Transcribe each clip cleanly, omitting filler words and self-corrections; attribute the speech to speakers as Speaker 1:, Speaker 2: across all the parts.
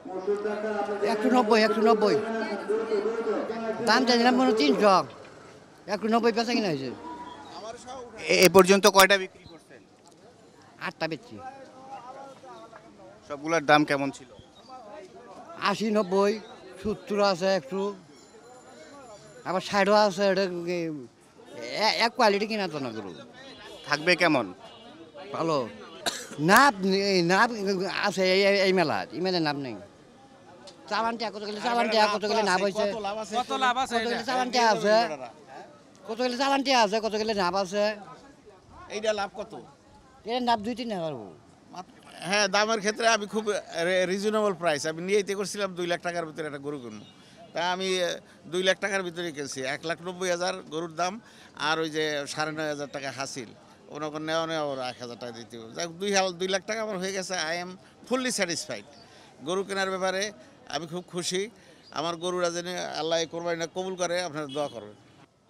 Speaker 1: 190, 190 দাম চাইছিলাম 300, 190 পেঁচা কিনা হয়েছে।
Speaker 2: এ পর্যন্ত কয়টা বিক্রি করছেন?
Speaker 1: 8টা বেচছি।
Speaker 2: সবগুলোর দাম কেমন ছিল?
Speaker 1: 80, 90, 70 আছে, 100, আবার 60 আছে। এটা এক কোয়ালিটি কিনা তো না গরু।
Speaker 2: থাকবে কেমন?
Speaker 1: ভালো নাপ নাপ আছে এই মেলার, এই মেলার নাপ নেই। চালানটা কত গেলে কত গেলে নাপ হয়েছে,
Speaker 3: কত লাভ আছে?
Speaker 1: কত গেলে চালানটা আছে, কত গেলে চালানটা আছে, কত গেলে নাপ আছে।
Speaker 4: এইটা লাভ কত?
Speaker 1: এর নাপ 2-3 টাকা পারবো।
Speaker 4: হ্যাঁ, দামের ক্ষেত্রে আমি খুব রিজনেবল প্রাইস। আমি নিয়েইতে করছিলাম 2 লাখ টাকার ভিতরে একটা গরু কিনবো, তা আমি 2 লাখ টাকার ভিতরে কিনছি। 1,90,000 গরুর দাম, আর ওই যে 9,500 টাকা হাসিল। ওনাকে নেওয়া ওরা 1,000 টাকা দিতে হবে। যাক, 2 লাখ টাকা আমার হয়ে গেছে। I am fully satisfied. গরু কেনার ব্যাপারে আমি খুব খুশি। আমার গরুরা যেন আল্লাহ এই কোরবানিটা কবুল করে, আপনারা দোয়া করবেন।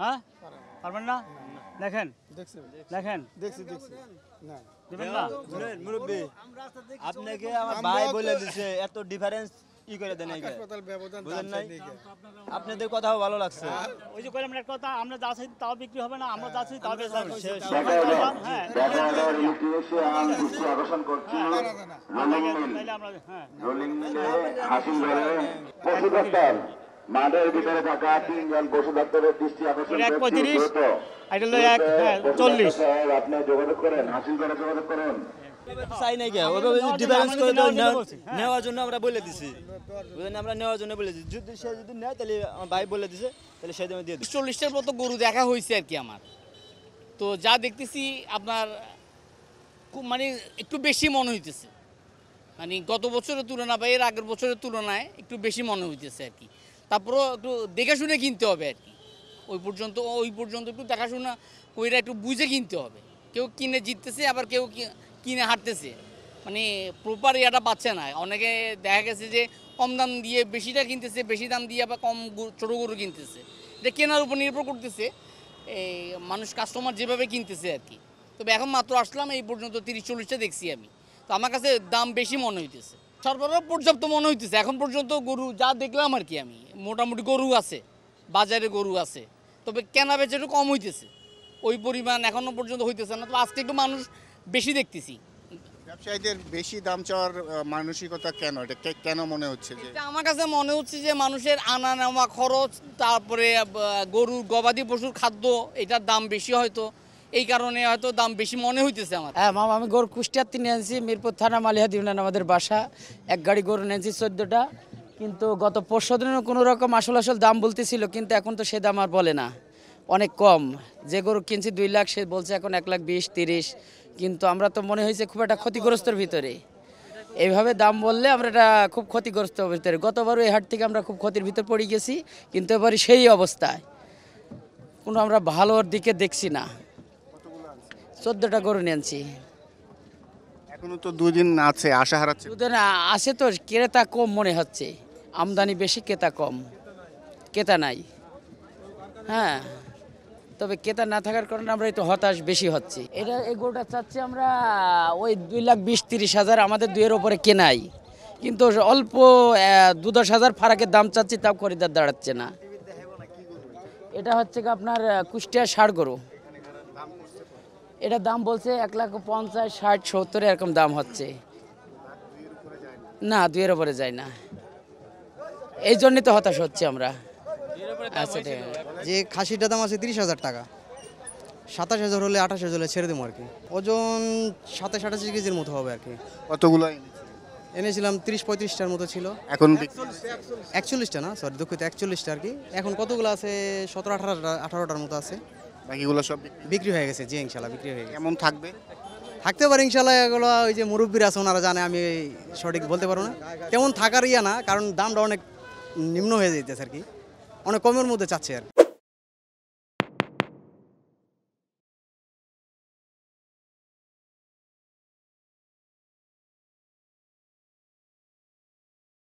Speaker 3: হ্যাঁ, পারবেন না? দেখেন দেখেন দিবেন না?
Speaker 5: মুরব্বী, আপনাকে আমার ভাই বলে দিছে, এত ডিফারেন্স ই করে দেন, বুঝেন নাই? আপনাদের কথাও ভালো লাগছে।
Speaker 3: ওই যে কইলাম একটা কথা, আমরা যা চাই তাও বিক্রি হবে না, আমরা যা চাই তাও বেচা হবে। হ্যাঁ, তাইলে আমরা হ্যাঁ
Speaker 6: মাঠের ভিতরে থাকা 3 জন পশু ডাক্তারের দৃষ্টি আকর্ষণ করছি।
Speaker 3: 1.35, এটা হলো 1.40।
Speaker 6: আপনি যোগাযোগ করেন, হাসিল করে যোগাযোগ করেন।
Speaker 5: চাই নাই কে ওইভাবে ডিফারেন্স করে তো নেওয়ার জন্য আমরা বলে দিছি, বুঝেন? আমরা নেওয়ার জন্য বলে দিছি, যদি সে যদি নেয় তাহলে আমার ভাই বলে দিছে, তাহলে সেই দামে দিয়ে দিই।
Speaker 7: 40টার মতো গরু দেখা হয়েছে আর কি আমার। তো যা দেখতেছি আপনার খুব মানে একটু বেশি মনে হইতেছে, মানে গত বছরের তুলনা বা এর আগের বছরের তুলনায় একটু বেশি মনে হইতেছে আর কি। তারপরেও একটু দেখে শুনে কিনতে হবে আর কি। ওই পর্যন্ত একটু দেখাশোনা ওইটা একটু বুঝে কিনতে হবে। কেউ কিনে জিততেছে, আবার কেউ কিনে হারতেছে, মানে প্রপার ইয়াটা পাচ্ছে না। অনেকে দেখা গেছে যে কম দাম দিয়ে বেশিটা কিনতেছে, বেশি দাম দিয়ে আবার কম ছোটো গরু কিনতেছে। এটা কেনার উপর নির্ভর করতেছে, এই মানুষ কাস্টমার যেভাবে কিনতেছে আর কি। তবে এখন মাত্র আসলাম, এই পর্যন্ত 30-40টা দেখছি আমি। তো আমার কাছে দাম বেশি মনে হইতেছে, সরবরাহ পর্যাপ্ত মনে হইতেছে এখন পর্যন্ত। গরু যা দেখলাম আর কি, আমি মোটামুটি গরু আছে, বাজারে গরু আছে, তবে কেনা বেচা একটু কম হইতেছে, ওই পরিমাণ এখনও পর্যন্ত হইতেছে না। তো আজকে একটু মানুষ বেশি দেখতেছি।
Speaker 2: ব্যবসায়ীদের বেশি দাম চাওয়ার মানসিকতা কেন? এটা কেন মনে হচ্ছে যে?
Speaker 7: এটা আমার কাছে মনে হচ্ছে যে মানুষের আনা নেওয়া খরচ, তারপরে গরুর গবাদি পশুর খাদ্য, এটার দাম বেশি, হয়তো এই কারণে হয়তো দাম বেশি মনে হইতেছে আমার।
Speaker 8: হ্যাঁ মামা, আমি গরু কুষ্টিয়ার থেকে নিয়ে আনছি, মিরপুর থানা মালিহাত ইউনিয়ন আমাদের বাসা। এক গাড়ি গরু নিয়েছি 14টা, কিন্তু গত 5 দিনের কোনো রকম আসল দাম বলতেছিল, কিন্তু এখন তো সে দাম আর বলে না, অনেক কম। যে গরু কিনছি 2 লাখ, সে বলছে এখন 1,20,30। কিন্তু আমরা তো মনে হয়েছে খুব একটা ক্ষতিগ্রস্তর ভিতরে। এইভাবে দাম বললে আমরা এটা খুব ক্ষতিগ্রস্ত ভিতরে। গতবারও এই হাট থেকে আমরা খুব ক্ষতির ভিতর পড়ে গেছি, কিন্তু এবারে সেই অবস্থায় কোনো আমরা ভালোর দিকে দেখছি না। 14টা গরু নিয়েছি।
Speaker 2: এখনো তো 2 দিন আছে, আশা হারাচ্ছে।
Speaker 8: দুদিন আসে তো ক্রেতা কম মনে হচ্ছে, আমদানি বেশি, ক্রেতা কম, ক্রেতা নাই। হ্যাঁ, তবে ক্রেতা না থাকার কারণে আমরা একটু হতাশ বেশি হচ্ছে। এই গরুটা চাচ্ছি আমরা ওই 2,20,30,000, আমাদের 2-এর ওপরে কেনাই, কিন্তু অল্প 2-10 হাজার ফারাকের দাম চাচ্ছি, তাও খরিদার দাঁড়াচ্ছে না। এটা হচ্ছে কি আপনার কুষ্টিয়া ষাঁড় গরু। এটার দাম বলছে 1,50,000, 60, 70 এরকম দাম হচ্ছে। না, 2-এর ওপরে যায় না, এই জন্যই তো হতাশ হচ্ছে আমরা। আচ্ছা, ঠিক আছে।
Speaker 1: যে খাসিটার দাম আছে 30,000 টাকা, 27,000 হলে 28,000 হলে ছেড়ে দেবো আর কি। ওজন 27-28 কেজির মতো হবে আর কি।
Speaker 2: কতগুলো
Speaker 1: এনেছিলাম 30-35টার মতো ছিল।
Speaker 2: এখন
Speaker 1: 41টা না, সরি দুঃখিত, 41টা আর কি। এখন কতগুলো আছে? 17-18টার মতো আছে।
Speaker 2: বাকিগুলো সব
Speaker 1: বিক্রি হয়ে গেছে। জি ইনশাল্লাহ বিক্রি হয়ে গেছে।
Speaker 2: কেমন থাকবে?
Speaker 1: থাকতে পারে ইনশাল্লাহ। এগুলো ওই যে মুরব্বীরা আছে, ওনারা জানে, আমি সঠিক বলতে পারবো না। তেমন থাকার ইয়া না, কারণ দামটা অনেক নিম্ন হয়ে যেতেছে আর কি, অনেক কমের মধ্যে চাচ্ছে আর কি।